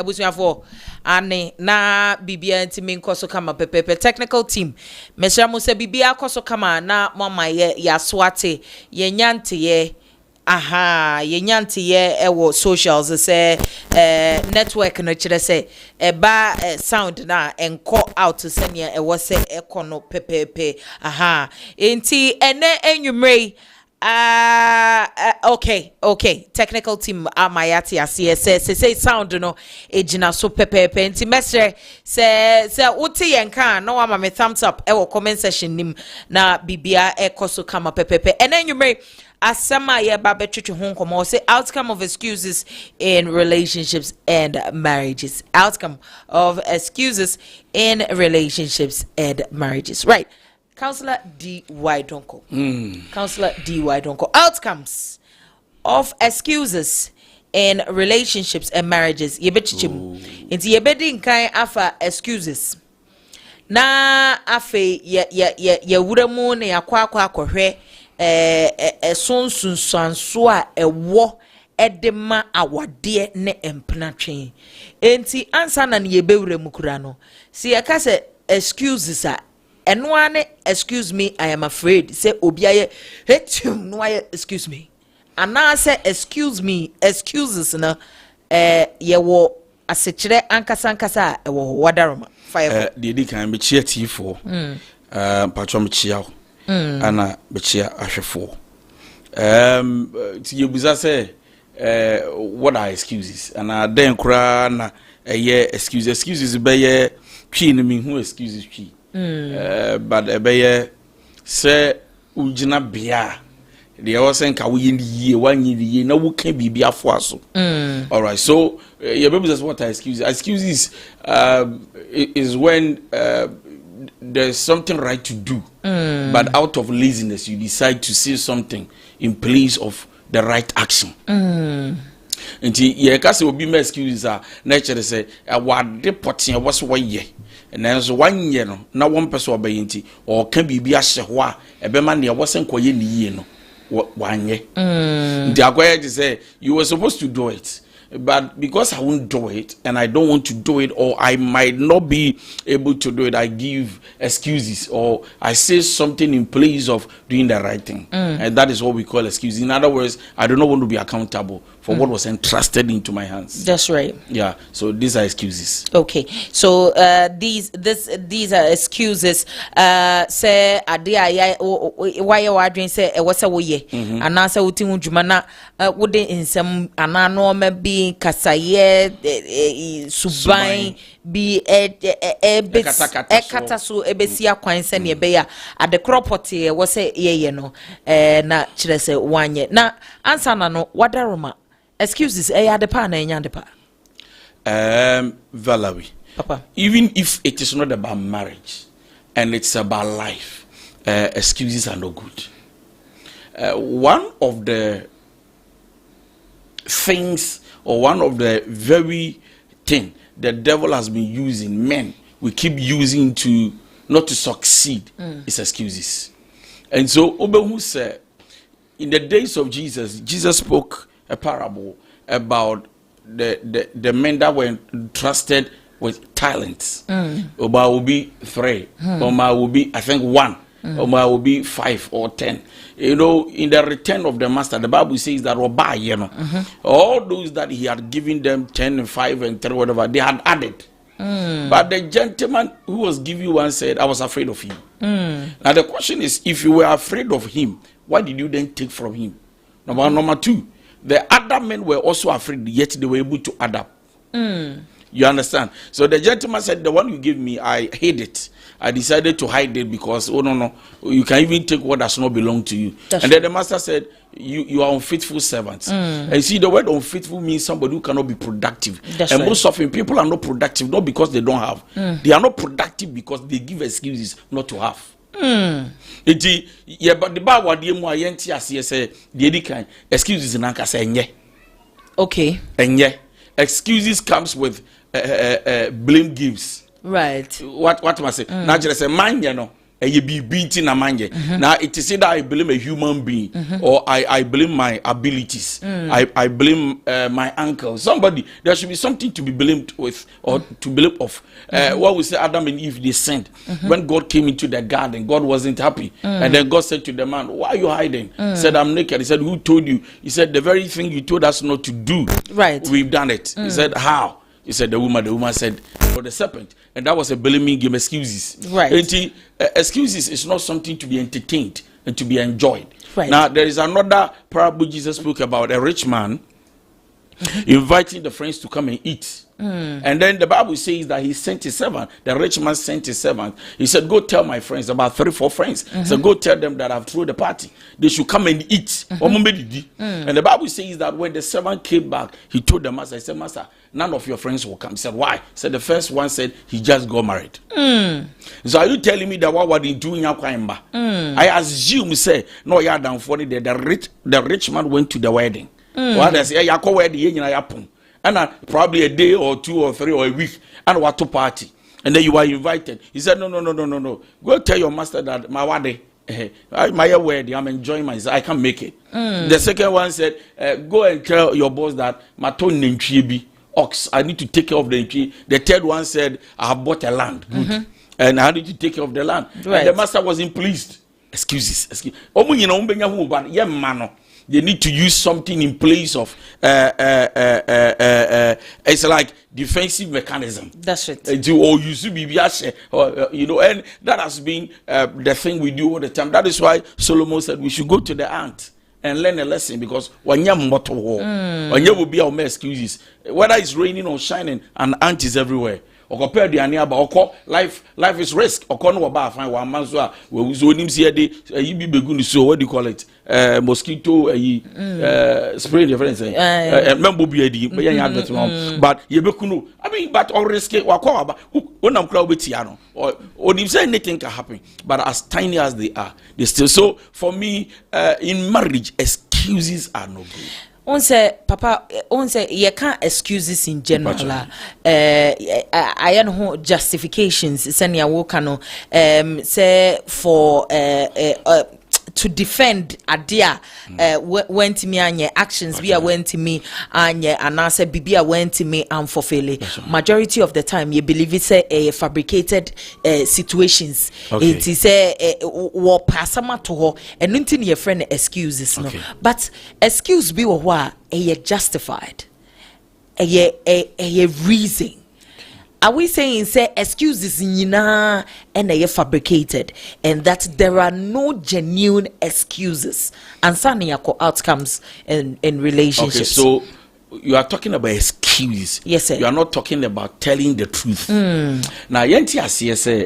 ebusuafo ane na bibia ntimi nkoso kama pepepe technical team mesra mo se bibia koso kama na mama ye yaswate ye nyante ye aha ye nyante ye ewo socials say network no kire say eba sound na enko out senia ewo say ekono pepepe aha enti ene enwumrei okay technical team amayati asie say sound no ejina so pepepe enti mesre se uti yenka no ama me thumbs up e wo comment section nim na bibia ekoso kama pepepe ene nyume asema ye ba betwetwe ho nkomo say outcome of excuses in relationships and marriages, outcome of excuses in relationships and marriages, right? Counselor D.Y. Donko. Counselor D.Y. Donko. Outcomes of excuses in relationships and marriages. Yebechichim. Inti yebedi nkai afa excuses. Na afe ye wuremu ne yakwa akohwe sonsunsanso a ewo edema awade ne empnatwe. Enti ansa na yebewuremu kura no. Si yakase excuses a Enwane, excuse me, I am afraid. Say obiaye, no, excuse me. And now say excuse me, excuses na ye wo asechire ankasa wo wadaroma fire. The can be cheer T4. Patron chia. Ana be cheer ashefo. You buza say what are excuses? And I then cry na excuses be ye key no me who excuses key. But ebeye say ujina bia the osen ka we ye 1 year na wo can be afo aso. All right, so your baby says what excuses is when there's something right to do, but out of laziness you decide to say something in place of the right action. Nti ye ka se obi ma excuses a na chere say awade poten was wo ye. And then so 1 year no na one person obayinti or can be ahye ho a ebema ne wosen koye ni yie no wanye the agoye say you were supposed to do it, but because I won't do it and I don't want to do it, or I might not be able to do it, I give excuses or I say something in place of doing the right thing. And that is what we call excuses. In other words, I do not want to be accountable for what was entrusted into my hands. That's right. Yeah, so these are excuses. Okay, so these are excuses. Say adia why you are doing say what's a way and answer uti juma na wouldn't in some anano maybe kasaye subai be ekatasu ebesia kwanse ne beya at the property was say ye no na chire say 1 year na answer na no wadaroma excuses adepa na enyandepa. Valerie, Papa, even if it is not about marriage and it's about life, excuses are no good. One of the things, or one of the very thing the devil has been using, men we keep using to not to succeed, is excuses. And so Obehu said, in the days of Jesus spoke a parable about the men that were entrusted with talents. Oba will be 3, Oma will be I think 1, Oma will be 5 or 10. You know, in the return of the master, the Bible says that Oba, you know, all those that he had given them 10 and 5 and 3, whatever, they had added. But the gentleman who was giving one said, I was afraid of him. Now the question is, if you were afraid of him, why did you then take from him? Number 2, the other men were also afraid, yet they were able to add up. You understand? So the gentleman said, the one you give me, I hid it. I decided to hide it because, oh no, you can even take what does not belong to you. And then the master said, you are unfaithful servants. And see, the word unfaithful means somebody who cannot be productive. And most often people are not productive, not because they don't have. They are not productive because they give excuses not to have. But the bar what the more yenti as say the kind excuses in anka say nye. Okay. And yeah, excuses comes with blame gives. Right. What must say? Now just say man, you know, you be beating a man. Now it is either I blame a human being or I blame my abilities. I blame my uncle. Somebody, there should be something to be blamed with or to blame of. What we say, Adam and Eve, they sinned. When God came into the garden, God wasn't happy. And then God said to the man, why are you hiding? He said, I'm naked. He said, who told you? He said, the very thing you told us not to do. Right. We've done it. He said, how? He said, the woman said, for the serpent. And that was a blaming game, excuses. Right. And excuses is not something to be entertained and to be enjoyed. Right. Now, there is another parable Jesus spoke about, a rich man inviting the friends to come and eat. And then the Bible says that he sent his servant. The rich man sent his servant. He said, go tell my friends, about 3-4 friends. So go tell them that I've thrown the party. They should come and eat. And the Bible says that when the servant came back, he told the master, he said, master, none of your friends will come. He said, why? He said, the first one said he just got married. So are you telling me that what were they doing? I assume, say, no, you're down for it. The rich man went to the wedding. What they say, and probably a day or 2 or 3 or a week, and what to party, and then you are invited. He said, no. Go tell your master that my wedding, my wedding, I'm enjoying myself. I can't make it. The second one said, go and tell your boss that my tone ox. I need to take care of the entry. The third one said, I have bought a land, good, and I need to take care of the land. Right. And the master wasn't pleased. Excuses. They need to use something in place of it's like defensive mechanism. That's it. Or use and that has been the thing we do all the time. That is why Solomon said we should go to the ant and learn a lesson, because when you will be our excuses, whether it's raining or shining, an ant is everywhere. Life is risk. What do you call it? Mosquito spray difference. But but all risk when I'm crowd with Tiano or if anything can happen. But as tiny as they are, they still. So for me, in marriage, excuses are no good. On say, Papa, on say, you can't excuses in general. I know justifications. Send ya wokano. Say for to defend adia went to me anye actions be went to me anye and answer bibi went to me and fulfill. Majority of the time you believe it's a fabricated situations. It is a war passama to her and nothing your friend excuses no. But excuse be what a justified a reason. Are we saying say excuses and they are fabricated, and that there are no genuine excuses and some outcomes in relationships? Okay, so you are talking about excuses. Yes, sir. You are not talking about telling the truth. Now,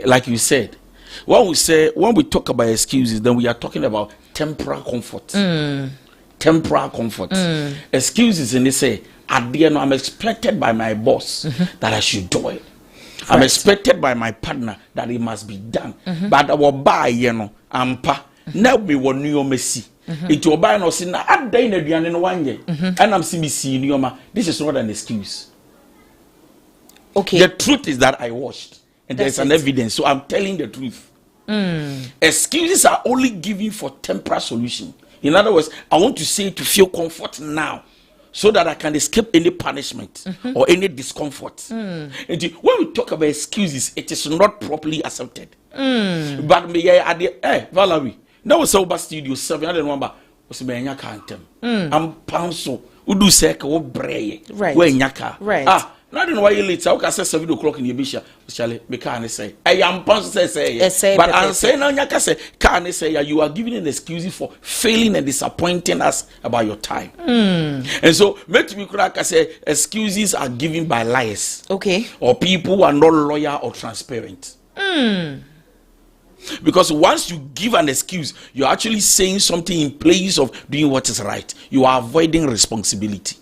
like you said, when we talk about excuses, then we are talking about temporal comfort. Temporal comfort. Excuses, and they say, I'm expected by my boss that I should do it. Right. I'm expected by my partner that it must be done. But I will buy, ampa. Now we will new Messi. It will buy no sin. I'm dying in 1 year. And I'm seeing you. This is not an excuse. Okay. The truth is that I watched, and there's an evidence. So I'm telling the truth. Excuses are only given for temporary solution. In other words, I want to say to feel comfort now, so that I can escape any punishment or any discomfort. And when we talk about excuses, it is not properly accepted. But me at the Valerie, now was over studio 7. I don't remember. Was me nyaka I'm panso. Udu seka wo breye. Right. We nyaka. Right. I don't know why you late. I say 7 o'clock in the bisha. Charlie, me can't say. I am panso say. But I'm saying now nyaka say can't say you are giving an excuse for failing and disappointing us about your time. And so make me crack. I say excuses are given by liars. Okay. Or people who are not loyal or transparent. Because once you give an excuse, you're actually saying something in place of doing what is right. You are avoiding responsibility.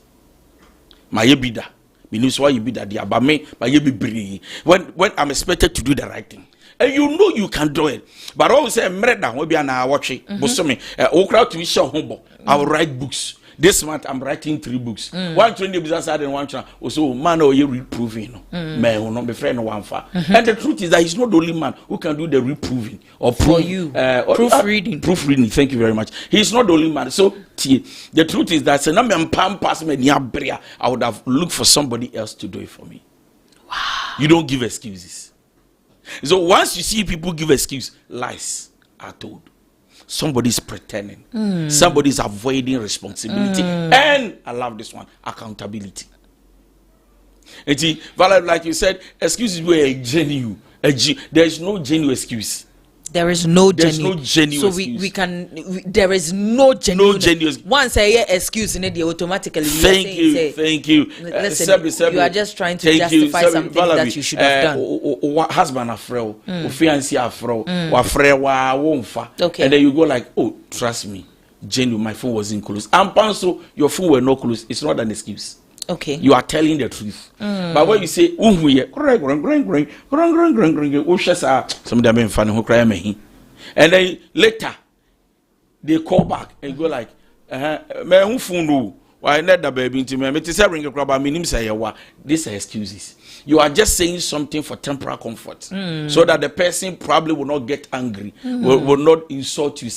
My bida. Means why you be that dear, but me, but you be bringing. When I'm expected to do the right thing, and you know you can do it, but always say, "Mreda, we be an watching." But so me, crowd to show humble. I will write books. this month I'm writing 3 books. One training business side and one training. Also, man, or you reproving, man, will not be friend of one far. And the truth is that he's not the only man who can do the reproving or for you. Proofreading. Proofreading. Thank you very much. He's not the only man. So the truth is that I would have looked for somebody else to do it for me. Wow. You don't give excuses. So once you see people give excuse, lies are told. Somebody's pretending. Somebody's avoiding responsibility. And I love this one, accountability. And see, Valerie, like you said, excuses were genuine. There is no genuine excuse. There is no There's genuine. no genuine so excuse. There is no genuine. No genuine. Once I hear excuse in it, they automatically. Thank you. Listen, you are just trying to justify something that you should have done. Husband afraid, fiancé afraid, wafre wa wonfa. Okay. And then you go like, oh, trust me, genuine. My phone wasn't closed. And panso, your phone were not closed. It's not an excuse. Okay. You are telling the truth. But when you say, and then later they call back and go like, these are excuses. You are just saying something for temporal comfort, so that the person probably will not get angry, will not insult you,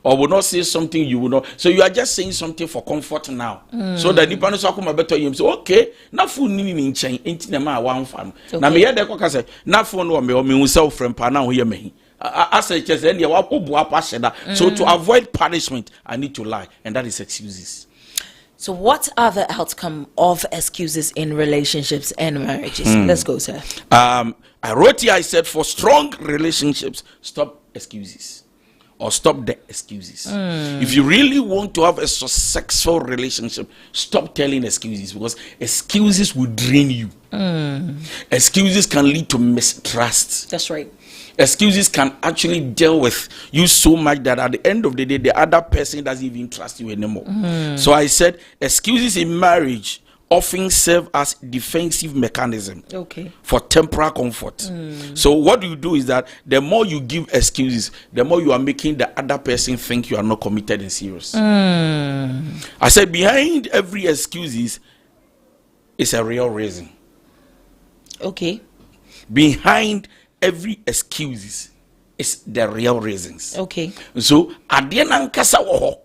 or will not say something you will not. So you are just saying something for comfort now, so that the person will better you. So okay, na phone ni ni chain, enti na ma one fan. Na me hear the kwaka say na phone no me hu self friend pa na ho ye me. I say just any wa obu apa sheda. So to avoid punishment, I need to lie, and that is excuses. So what are the outcome of excuses in relationships and marriages? Let's go, sir. I wrote here, I said, for strong relationships, stop excuses. Or stop the excuses. If you really want to have a successful relationship, stop telling excuses, because excuses will drain you. Excuses can lead to mistrust. That's right. Excuses can actually deal with you so much that at the end of the day, the other person doesn't even trust you anymore. So I said, excuses in marriage often serve as defensive mechanism for temporal comfort. So what you do is that the more you give excuses, the more you are making the other person think you are not committed and serious. I said, behind every excuses is a real reason. Okay. Behind every excuses is the real reasons. Okay. So at the end ankasa wo ho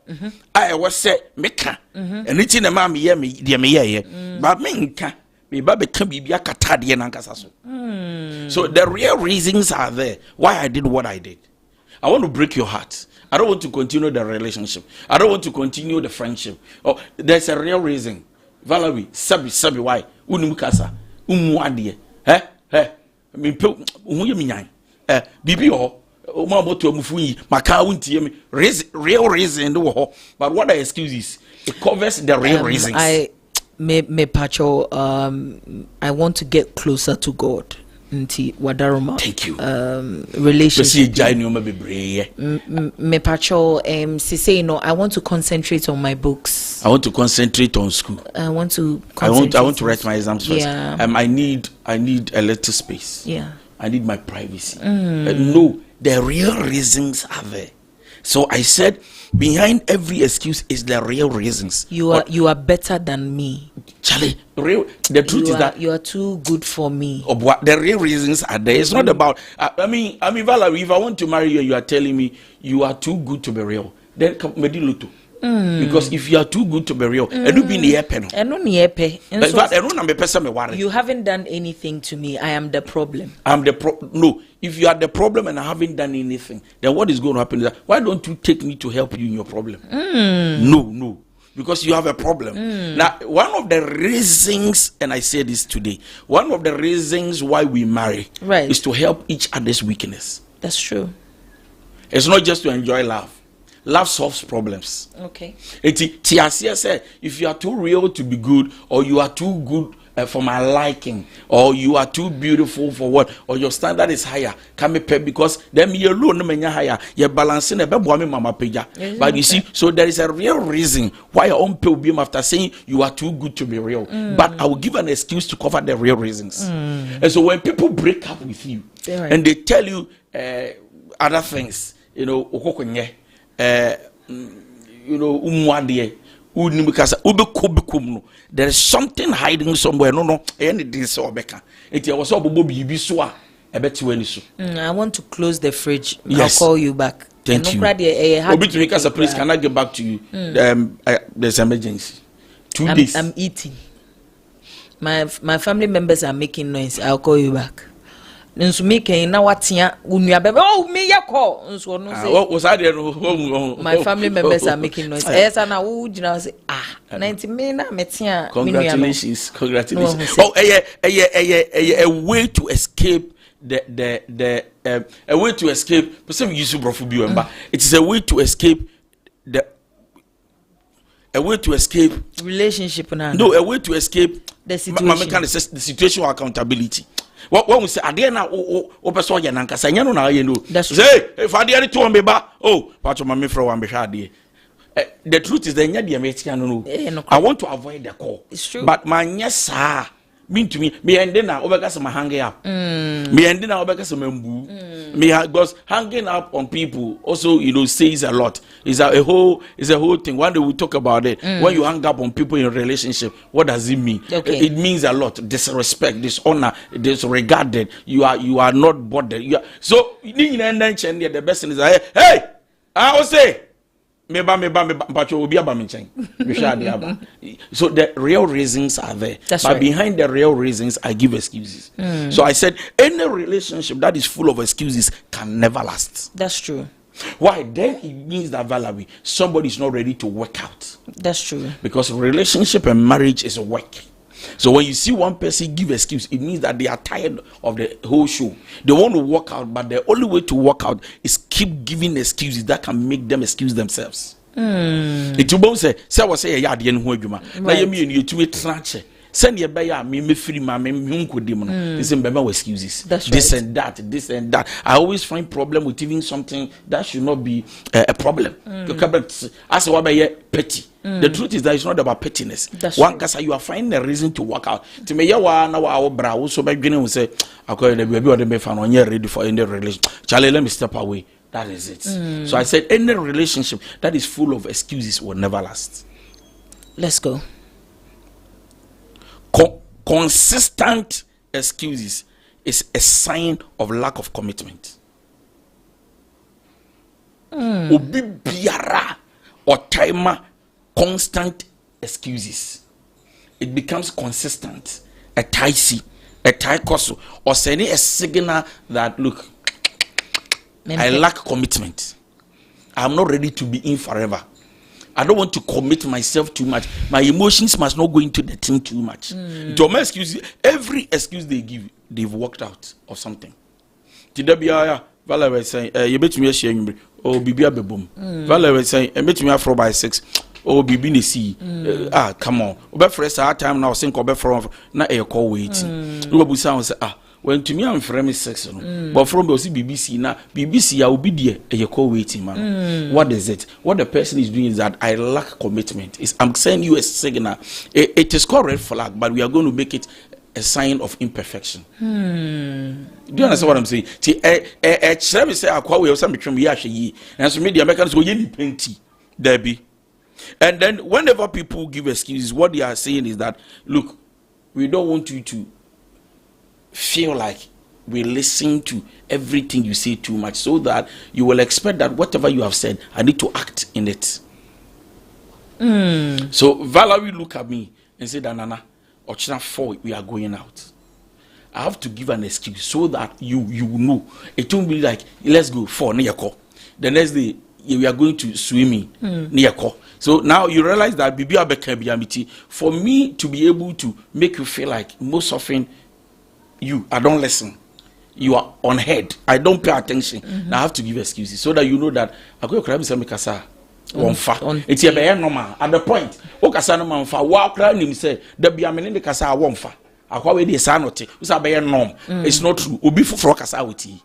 I was say meka anything na ma me ye me de me ye but me nka me ba be ka bibia kata de na ankasa so. So the real reasons are there why I did what I did. I want to break your heart. I don't want to continue the relationship. I don't want to continue the friendship. Oh, there's a real reason. Valerie, sabi why? Unum kasa, ade. Me pe hu ye minyan bibi ho o ma boto amufu yi maka wuntie me real reason do ho, but what are excuses? It covers the real reasons. Me pacho I want to get closer to God. Nti wadaroma. Thank you. Relationship. Me pacho say no, I want to concentrate on my books. I want to concentrate on school. I want to write my exams first. Yeah. I need a little space. Yeah. I need my privacy. No, the real reasons are there. So I said, behind every excuse is the real reasons. You are better than me, Charlie. The truth is that you are too good for me. The real reasons are there. It's not about. I mean, Valerie, if I want to marry you, you are telling me you are too good to be real. Then mediluto. Because if you are too good to be real, you haven't done anything to me. I am the problem. No, if you are the problem and I haven't done anything, then what is going to happen is that why don't you take me to help you in your problem? No, because you have a problem. Now, one of the reasons, and I say this today, one of the reasons why we marry is to help each other's weakness. That's true. It's not just to enjoy love. Love solves problems. Okay. If you are too real to be good, or you are too good for my liking, or you are too beautiful for what, or your standard is higher, can be paid because then you alone higher. You're balancing a baby mama peja. But you see, so there is a real reason why I won't pay him after saying you are too good to be real. But I will give an excuse to cover the real reasons. And so when people break up with you and they tell you other things, umwade there is something hiding somewhere. No, anything so beka. It was all bibi so a ebeti wani so. I want to close the fridge. Yes. I'll call you back. Thank you. Please, can I get back to you? There's emergency. 2 days. I'm eating. My family members are making noise. I'll call you back. Nso making na watia unua bebe oh me yakọ nso no say what was I there? My family members are making noise. Yes na wo gina say 90 me na metia. Congratulations. Oh a way to escape the a way to escape person use brofu bi wemba. It is a way to escape a way to escape relationship na. No, a way to escape the situation. The situation of accountability. What we say ade na o person ya nanka sanya no na ye no say if ade to me ba oh patcho ma me frɛ wa me hwa ade. The truth is the nya de me tia no. I want to avoid the call. It's true. But my nya sa mean to me ende na obeka se ma hang up. Me ende na obeka se mambu. Me because hanging up on people also says a lot. It's a whole thing. One day we'll talk about it. When you hang up on people in a relationship, what does it mean? Okay. It means a lot. Disrespect, dishonor, disregarded. You are not bothered. So the best thing is hey, I will say so the real reasons are there. That's but right. Behind the real reasons I give excuses. So I said any relationship that is full of excuses can never last. That's true. Why? Then it means that Valerie, somebody is not ready to work out. That's true. Because relationship and marriage is work. So when you see one person give excuse, it means that they are tired of the whole show. They want to work out, but the only way to work out is keep giving excuses that can make them excuse themselves. It will say was say ya de ho adwuma. Na ye me you tumi tranche. Send ye be ya me free ma me nkodim no. This is bema excuses. This and that. I always find problem with even something that should not be a problem. As what be petty. The truth is that it's not about pettiness. One case you are finding a reason to work out. To me, you are now our brow. So by beginning we say, "Okay, the baby or the man on you ready for any relation." Charlie, let me step away. That is it. So I said, any relationship that is full of excuses will never last. Let's go. Consistent excuses is a sign of lack of commitment. Obi biara or timer. Constant excuses. It becomes consistent. A tie coso, or sending a signal that look, I lack commitment. I'm not ready to be in forever. I don't want to commit myself too much. My emotions must not go into the thing too much. To my excuses, every excuse they give, they've worked out of something. Today, Valerie saying, "You bet me a shame." Oh, Bibia beboom. Valerie saying, "I bet me a 4x6." Oh, bibi ne see. Come on. Obe fresh our time now. Think obe from na e call waiting. No bu sound say when to me am frame sex no. But from be BBC na BBC ya obi die e call waiting man. What is it? What the person is doing is that I lack commitment. I'm saying you a signal. It is called red flag, but we are going to make it a sign of imperfection. Do you understand what I'm saying? See, chere say akwa we say metwem ye ahwe yi. And so media Americans go ye ni penti. There be. And then whenever people give excuses, what they are saying is that, look, we don't want you to feel like we listen to everything you say too much, so that you will expect that whatever you have said, I need to act in it. So Valerie look at me and say, Nana, Ochina 4, we are going out. I have to give an excuse so that you know. It won't be like, let's go 4, Niyako. The next day, we are going to swimming Niyako. So now you realize that for me to be able to make you feel like most often I don't listen. You are on head. I don't pay attention. Now I have to give excuses so that you know that I go cry say mikasa wonfa. It's a very normal. At the point, okasa no manfa. Wa cry nim say da bia me ne kasa wonfa. Akwa we dey say not. It's a very norm. It's not true. Obi fufuro kasa woti.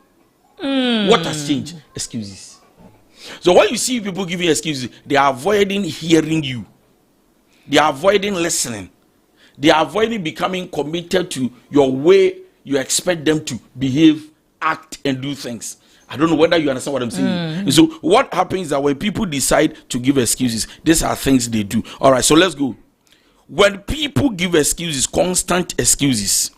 What has changed? Excuses. So when you see people giving excuses, they are avoiding hearing you. They are avoiding listening. They are avoiding becoming committed to your way you expect them to behave, act, and do things. I don't know whether you understand what I'm saying. So what happens is that when people decide to give excuses, these are things they do. All right, so let's go. When people give excuses, constant excuses,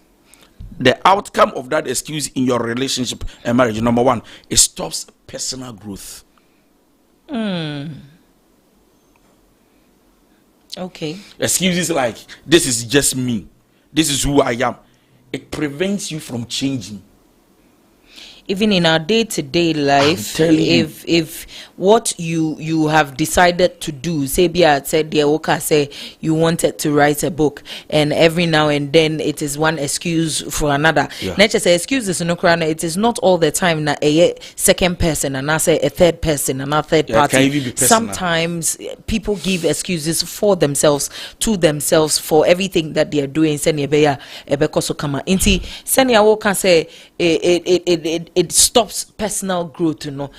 the outcome of that excuse in your relationship and marriage, number one, it stops personal growth. Okay. Excuses like, this is just me, this is who I am. It prevents you from changing. Even in our day-to-day life, if what you have decided to do, say Bia said the Oka say you wanted to write a book, and every now and then it is one excuse for another. Nature say excuses no crana. It is not all the time na a second person and I say a third person and a third party. Sometimes people give excuses for themselves, to themselves, for everything that they are doing. Senya beya ebekoso kama. Inti senya Oka say it stops personal growth, you know.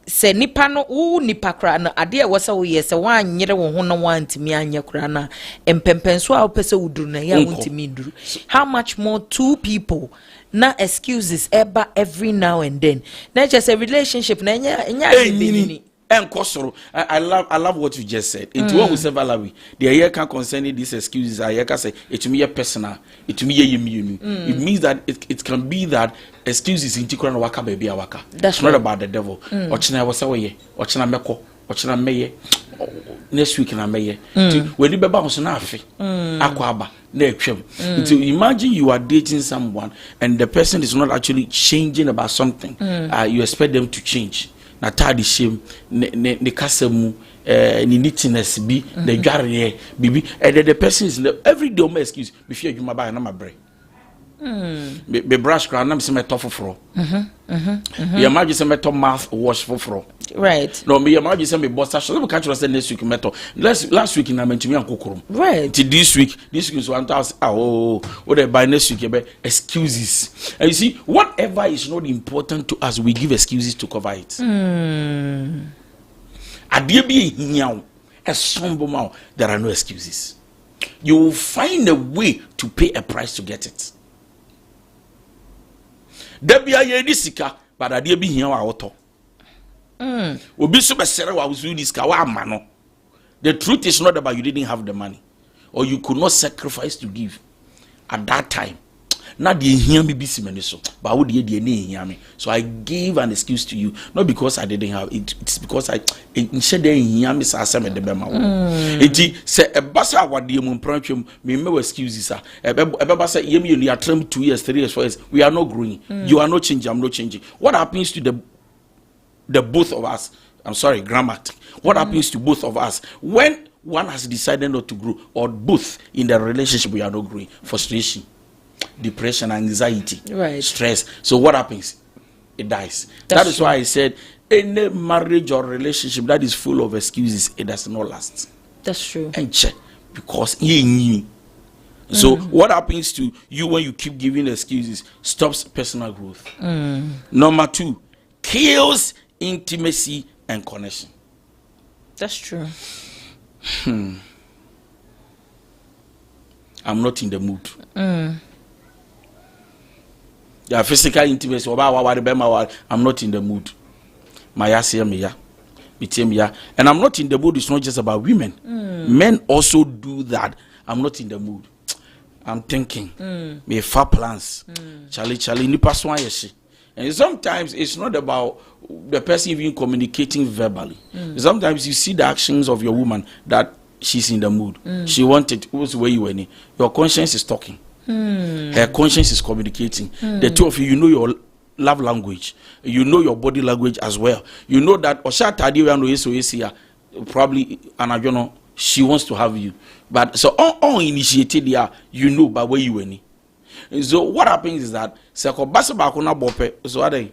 Se nipa no nipa kra na ade e wasa wo ye se wan nyere wo ho no wan timi anya kra na empempenso a opese wuduru na ya wontimi duru. How much more two people na excuses eba every now and then. Na just a relationship na nya I love what you just said. Into what we say Valawi, the year can concerning these excuses, I can say it to me a personal, it to me a it means that it can be that excuses in Tikran waka baby waka. That's not about the devil. Ochina was away, ochina meko, ochina meye, next week na meye. When you be bounce na afi, akwaba, ne kwem. So imagine you are dating someone and the person is not actually changing about something. You expect them to change. Na tadi shame ne kasemu ni neatness bi the dware bibi and the person is every day my excuse me fear you ba na my brain be brush crown na me say me to foforo you imagine say me to mouth wash foforo, right? No, me imagine say me boss so we catch us next week me to last week na mentimi ankokorom, right? Till this week is 1000 what they buy next week be excuses. And you see, whatever is not important to us, we give excuses to cover it. Adie bi hiaw esombo there are no excuses. You will find a way to pay a price to get it. Debia ye disika but adie bi hiaw awoto. Obi so be sere wa uzu disika wa amano. The truth is not about you didn't have the money or you could not sacrifice to give at that time. Now the hear me busy many so, but would you hear me? So I gave an excuse to you, not because I didn't have it, it's because I instead they hear me say some the bema. It say a basa what the mun me no excuses sir. A basa yemi you are 2 years, 3 years, 4 years. We are not growing. You are not changing. I'm not changing. What happens to the both of us? I'm sorry, grammatic. What happens to both of us when one has decided not to grow, or both in the relationship we are not growing? Frustration, depression, anxiety, right, stress. So what happens? It dies. That is why I said any marriage or relationship that is full of excuses, it does not last. That's true. And check because so what happens to you when you keep giving excuses? Stops personal growth. Number 2, kills intimacy and connection. That's true. I'm not in the mood. Yeah, physical intimacy. I'm not in the mood. And I'm not in the mood. It's not just about women. Men also do that. I'm not in the mood. I'm thinking. Me far plans. Charlie, ni paswa yeshi. And sometimes it's not about the person even communicating verbally. Sometimes you see the actions of your woman that she's in the mood. She wanted what's where you were in. Your conscience is talking. Her conscience is communicating. The two of you, you know your love language. You know your body language as well. You know that probably she wants to have you. But so on initiated you know by where you were in. So what happens is that seko basa ba ko na bope so adai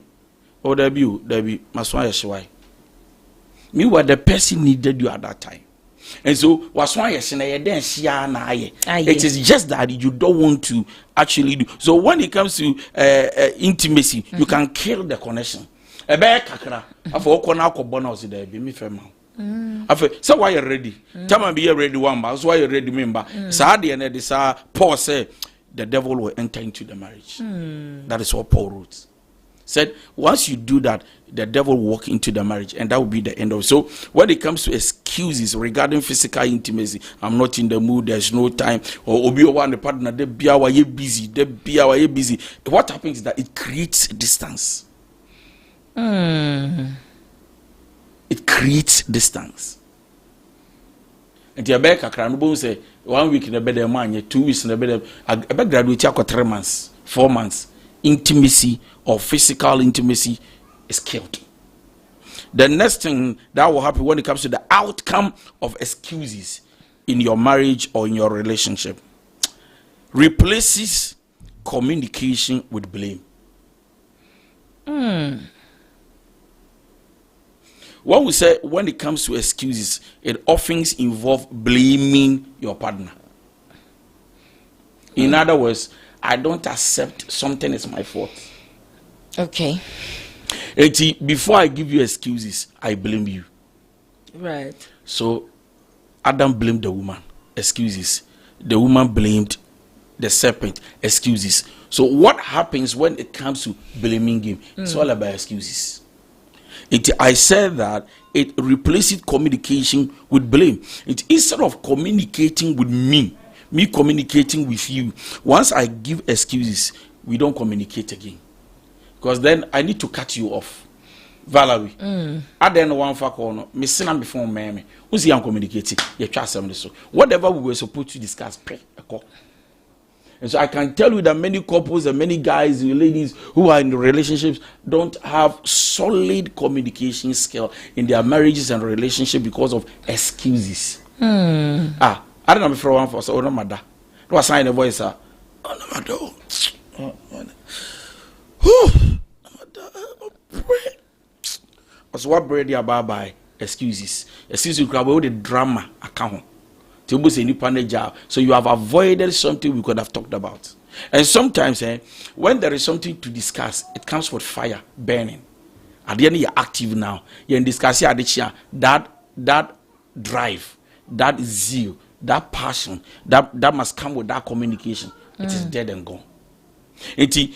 o there be maswa yeshwai me what the person needed you at that time, and so waswa yeshina ye den hia na aye. It is just that you don't want to actually do. So when it comes to intimacy, you can kill the connection ebe kakra afọ okọ na akọ bona osi there be me fema so why you ready tell me you ready one ba so why you ready member sa de na de sa Paul say the devil will enter into the marriage. That is what Paul wrote. Said once you do that, the devil will walk into the marriage, and that will be the end of it. So when it comes to excuses regarding physical intimacy, I'm not in the mood, there's no time, or obi one the partner, they be busy, busy. What happens is that it creates distance. It creates distance. And the back akran say 1 week in the bed, man, 2 weeks in the bed, I graduate 3 months, 4 months. Intimacy or physical intimacy is killed. The next thing that will happen when it comes to the outcome of excuses in your marriage or in your relationship replaces communication with blame. What we say when it comes to excuses, it often involves blaming your partner. In other words, I don't accept something is my fault. Okay. Before I give you excuses, I blame you. Right. So Adam blamed the woman. Excuses. The woman blamed the serpent. Excuses. So what happens when it comes to blaming him? It's all about excuses. I said that it replaces communication with blame. Instead of communicating with me communicating with you, once I give excuses, we don't communicate again, because then I need to cut you off. Valerie, I don't know one fact or no. Me sin before me. Who's young communicating? You trust them so. Whatever we were supposed to discuss, pray a call. And so I can tell you that many couples and many guys and ladies who are in relationships don't have solid communication skill in their marriages and relationships because of excuses. I don't know if one for so no matter. Do I sign a voice? Oh no matter. So what bread ya bye excuses. Excuses you grab all the drama account. So you have avoided something we could have talked about. And sometimes when there is something to discuss, it comes with fire burning. At the end you're active now. You're in discussing that drive, that zeal, that passion, that must come with that communication. It is dead and gone.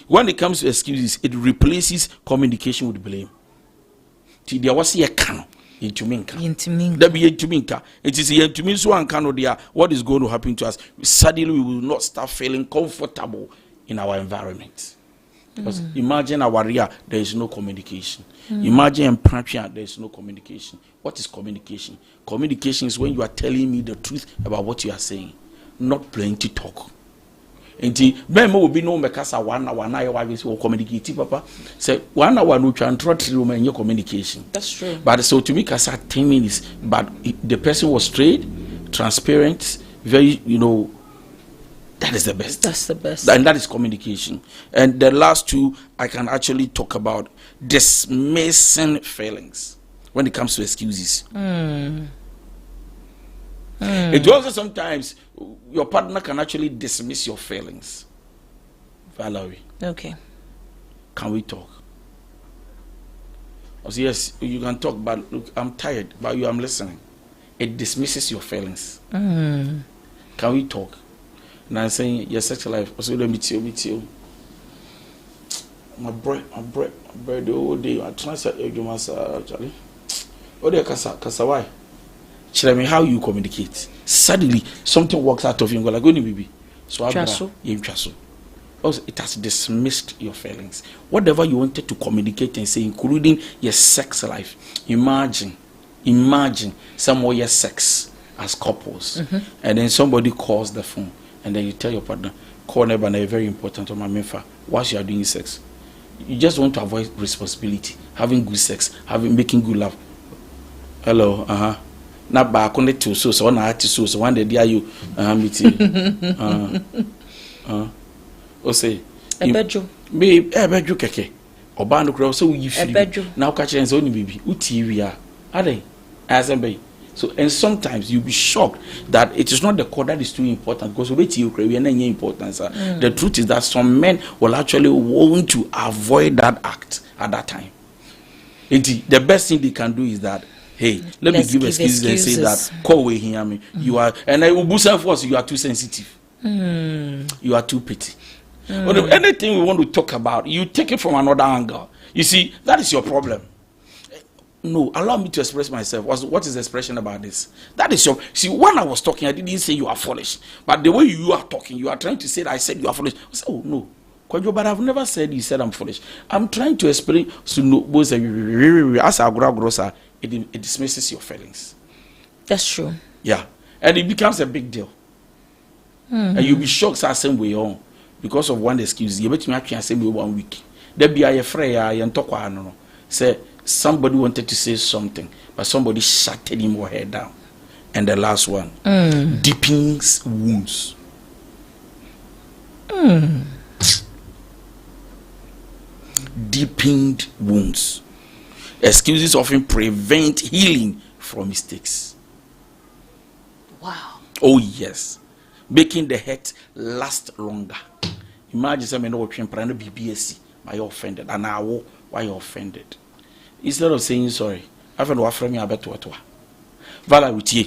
When it comes to excuses, it replaces communication with blame. There was a canon. It is so uncanny. What is going to happen to us? Suddenly we will not start feeling comfortable in our environment. Because imagine our area, there is no communication. Imagine in Prampia, there is no communication. What is communication? Communication is when you are telling me the truth about what you are saying, not plenty talk. And Ben will be no Mekasa 1 hour, 9 hours will communicate. Papa say 1 hour no can room in your communication. That's true. But so to me, Kasa 10 minutes, but the person was straight, transparent, very, that is the best. That's the best. And that is communication. And the last two, I can actually talk about dismissing feelings when it comes to excuses. It also sometimes your partner can actually dismiss your feelings. Valerie. Okay. Can we talk? I say, yes, you can talk, but look, I'm tired, but I'm listening. It dismisses your feelings. Can we talk? And I'm saying, your sexual life, also let me tell you. My bread, the whole day. I try to say, you must actually. Oh, there, Kasa, why? Tell me how you communicate. Suddenly, something walks out of you and go like, "Go, baby." So it has dismissed your feelings. Whatever you wanted to communicate and say, including your sex life. Imagine some of your sex as couples, and then somebody calls the phone, and then you tell your partner, "Call neighbor, very important on my mefa. Whilst you are doing sex, you just want to avoid responsibility, having good sex, making good love. Hello, na ba connect to so na ati so one day there you meeting o say ebejo me ebejo keke oba no kro so you feel now catch and so ni bibi uti wi a ade asembe. So and sometimes you'll be shocked that it is not the code that is too important, because we are not important. The truth is that some men will actually want to avoid that act at that time. The best thing they can do is that, hey, let's me give excuses and say that, call away hear me. You are, and I will boost force, you are too sensitive. You are too petty. But anything we want to talk about, you take it from another angle. You see, that is your problem. No, allow me to express myself. What is the expression about this? That is your... See, when I was talking, I didn't say you are foolish. But the way you are talking, you are trying to say that I said you are foolish. I said, oh, no. But I've never said you said I'm foolish. I'm trying to explain to know both as I grow, it dismisses your feelings. That's true. Yeah. And it becomes a big deal. And you'll be shocked the same way on because of one excuse. You bet me actually same way 1 week. There be a free and talk no. Say somebody wanted to say something, but somebody shut him or her down. And the last one, deepens wounds. Deepened wounds. Excuses often prevent healing from mistakes. Wow. Oh yes, making the hurt last longer. Imagine someone watching Prano BBSC. Why you offended? And now why you offended? Instead of saying sorry, I found what from me about what. Vala with you.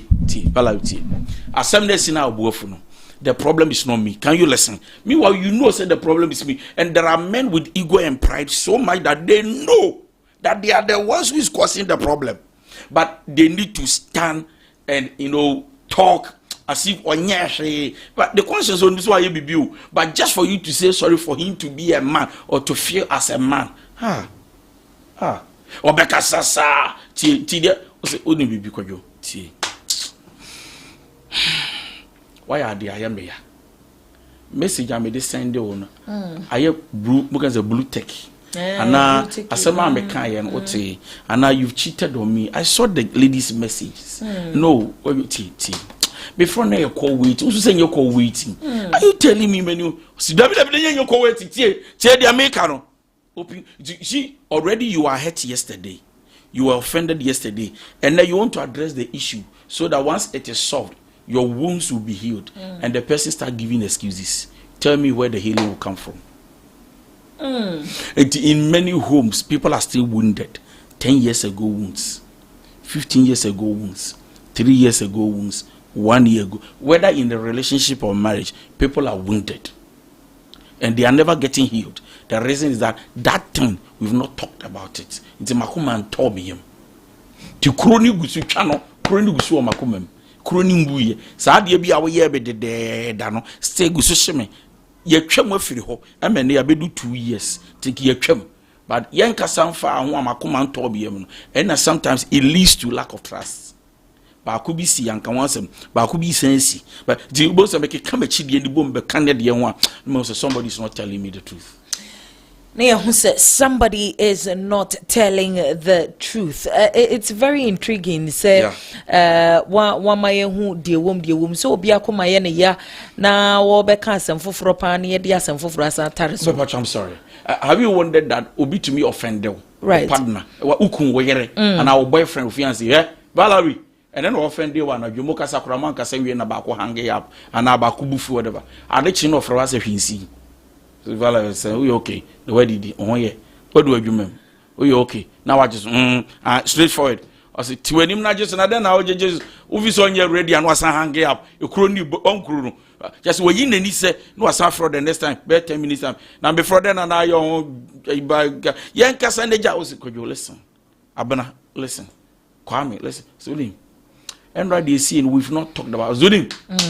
Assembly now both. The problem is not me. Can you listen? Meanwhile, you know, say the problem is me. And there are men with ego and pride so much that they know that they are the ones who is causing the problem. But they need to stand and, talk as if but the conscience on this why you be built. But just for you to say sorry for him to be a man or to feel as a man. Or because sasa only be because you why are they? I am here. Message I made send on. I have blue because of blue tech. And now, as a man, and now you've cheated on me. I saw the lady's messages. No, what you before now you call waiting. Who's saying you call waiting? Are you telling me when you see you call waiting? Tell the American. See, already you are hurt yesterday. You were offended yesterday, and now you want to address the issue so that once it is solved, your wounds will be healed, and the person start giving excuses. Tell me where the healing will come from. In many homes, people are still wounded. 10 years ago wounds, 15 years ago wounds, 3 years ago wounds, 1 year ago. Whether in the relationship or marriage, people are wounded, and they are never getting healed. The reason is that thing we've not talked about it. It's a makuman told me him. To crony gusu channel, crony gusu makumem. Kroning buye saa de bi awo ye be de no stay gu so hye ye twam afiri ho amene ya bedu 2 years think ye twam but yen kasa mfa ho amakoma nto biem no and sometimes it leads to lack of trust ba ko bi si yanka wansem ba ko bi sensi but the boss make come chidie ndi bom be kan de ho a somebody is not telling me the truth. Somebody is not telling the truth. It's very intriguing. Say, one my who dear womb, so be a comayene ya na wobeka some for pani, dear some for Rasa Taris. So much, I'm sorry. Have you wondered that Obi to me offended? Right. Partner, Ukun Were, and our boyfriend, fiancé, Valerie. And then offend you one of Yomoka Sakramanka saying we're about hanging up and Abakubu, whatever. I let you know for us if you see. So Valerie said, we okay. The way did it? Oh yeah. What do you mean? We okay. Now I just straightforward. I said, to him not just another now just office on your ready and was hanging up. You couldn't on just when you need say no was for the next time, better 10 minutes time. Now before then and I Yanka Sandeja was could you listen? Abana, listen. Kwame, listen. Zulim. And right they see, and we've not talked about Zulim.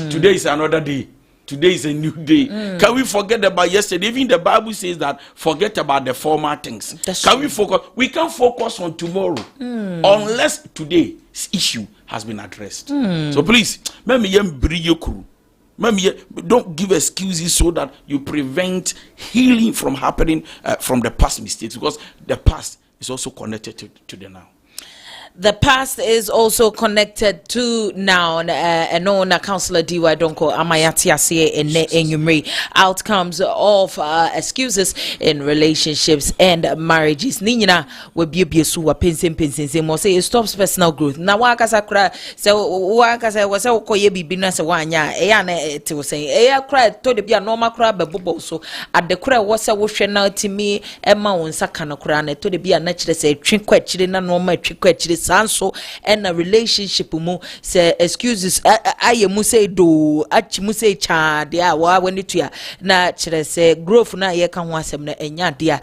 Today is another day. Today is a new day. Can we forget about yesterday? Even the Bible says that forget about the former things. Can we focus? We can't focus on tomorrow unless today's issue has been addressed. So please, don't give excuses so that you prevent healing from happening from the past mistakes, because the past is also connected to the now. The past is also connected to now, and known Councillor Ctwdyd Amayati Asiye in outcomes of excuses in relationships and marriages. Ninyina we be suwa pensin mo say it stops personal growth. Na waka sakra se waka se we say okoye bibi na se wanya eya na te we say eya kra to de bia normal kra bebobo so ade kra wo se wo hwe na timi e ma won saka no kra na to de bia na kire se twi kwachire na normal twi kwachire sanso and a relationship mu say excuses aye mu say do achi mu say cha dia wa wani tuya na kire say growth na ye ka ho asem na enya dia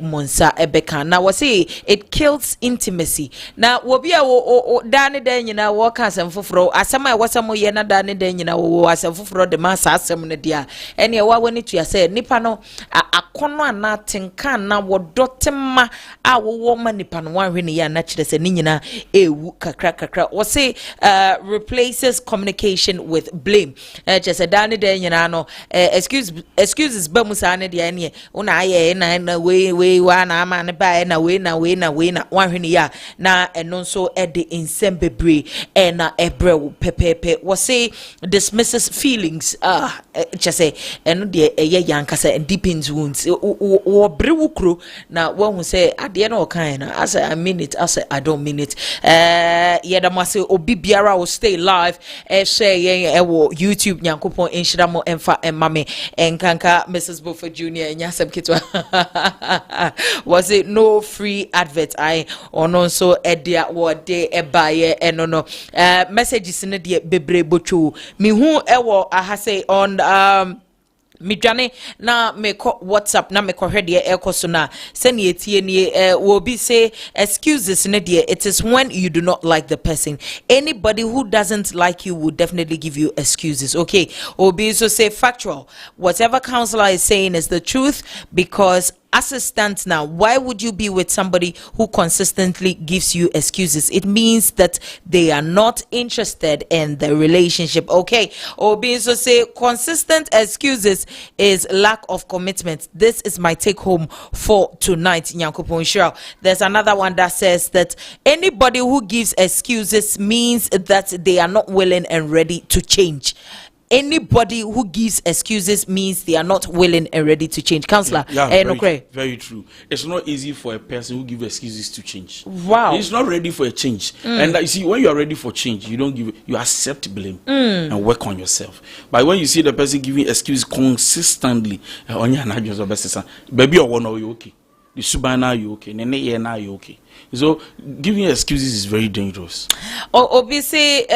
monsa ebeka na we say it kills intimacy na obi a wo dane dan nyina wo ka asem foforo asem a wasam ye na dane dan nyina wo asem foforo de ma sa asem na dia ene wa wani tuya say nipa no akono ana tenka na wodotema a wo ma nipa no wanhwe ne ya na kire say ni nyina ewu kakra wo say replaces communication with blame just a dane dan nyina no excuses ba musa ne dia ne una aye na we wa na ama ne ba na we na wanhwe ne ya na eno so e de insem bebre e na ebre pepepe wo say dismisses feelings just say eno de eye yankasa deepens wounds wo bre wukro na wo hu say ade na o kan na I say I mean it, I say I don't mean it yeda mo say obi biara will stay live share yen wo YouTube nyankopon enhira mo emfa emame enkanka Mrs. Buffer Junior nyasem kitwa was it no free advert I ono so edia wo de ebaye enono messages ne de bebre bochu mi hu ewo ahase on midwane na meko WhatsApp na meko hwede ekoso na sene etie ni will be say excuses ne dear it is when you do not like the person. Anybody who doesn't like you will definitely give you excuses. Okay, obi so say factual, whatever counselor is saying is the truth, because as it stands now, why would you be with somebody who consistently gives you excuses? It means that they are not interested in the relationship. Okay. Obi so say consistent excuses is lack of commitment. This is my take home for tonight. Nyankopon Shira. There's another one that says that anybody who gives excuses means that they are not willing and ready to change. Anybody who gives excuses means they are not willing and ready to change. Counselor, very true. It's not easy for a person who gives excuses to change. Wow. He's not ready for a change. And you see, when you are ready for change, you accept blame and work on yourself. But when you see the person giving excuses consistently, baby, you okay. The subana you okay, nene you okay. So giving excuses is very dangerous. Obviously,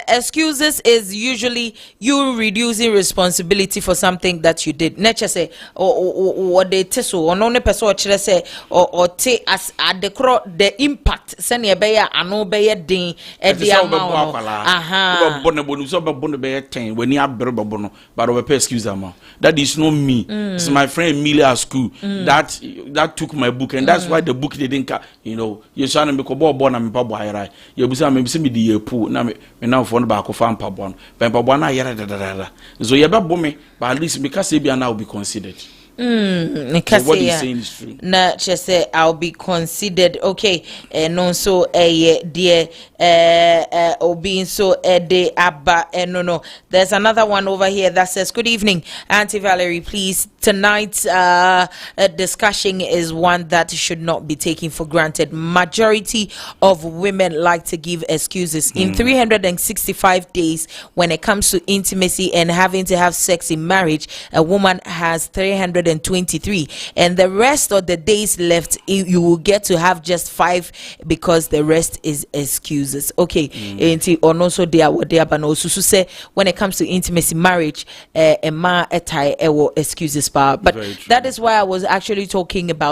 excuses is usually you reducing responsibility for something that you did. Nature say or they teso or no person or say or take as at the impact. Send your beya ano beya ding at the amount. When you have but over excuse amount. That is not me. It's my friend Emilia at school that took my book, and that's why the book didn't you shall be born and pabo high. You be some me the pool now for back of farm pabon. Pabona yada. So you have me, but at least because they now will be considered. So what he's saying is true. Na just say I'll be considered. Okay, and also dear being so de abba no. There's another one over here that says, good evening, Auntie Valerie. Please, tonight's discussion is one that should not be taken for granted. Majority of women like to give excuses. In 365 days, when it comes to intimacy and having to have sex in marriage, a woman has 323, and the rest of the days left, you will get to have just 5 because the rest is excuses. Okay, and also there but also say when it comes to intimacy, marriage, excuses, but that is why I was actually talking about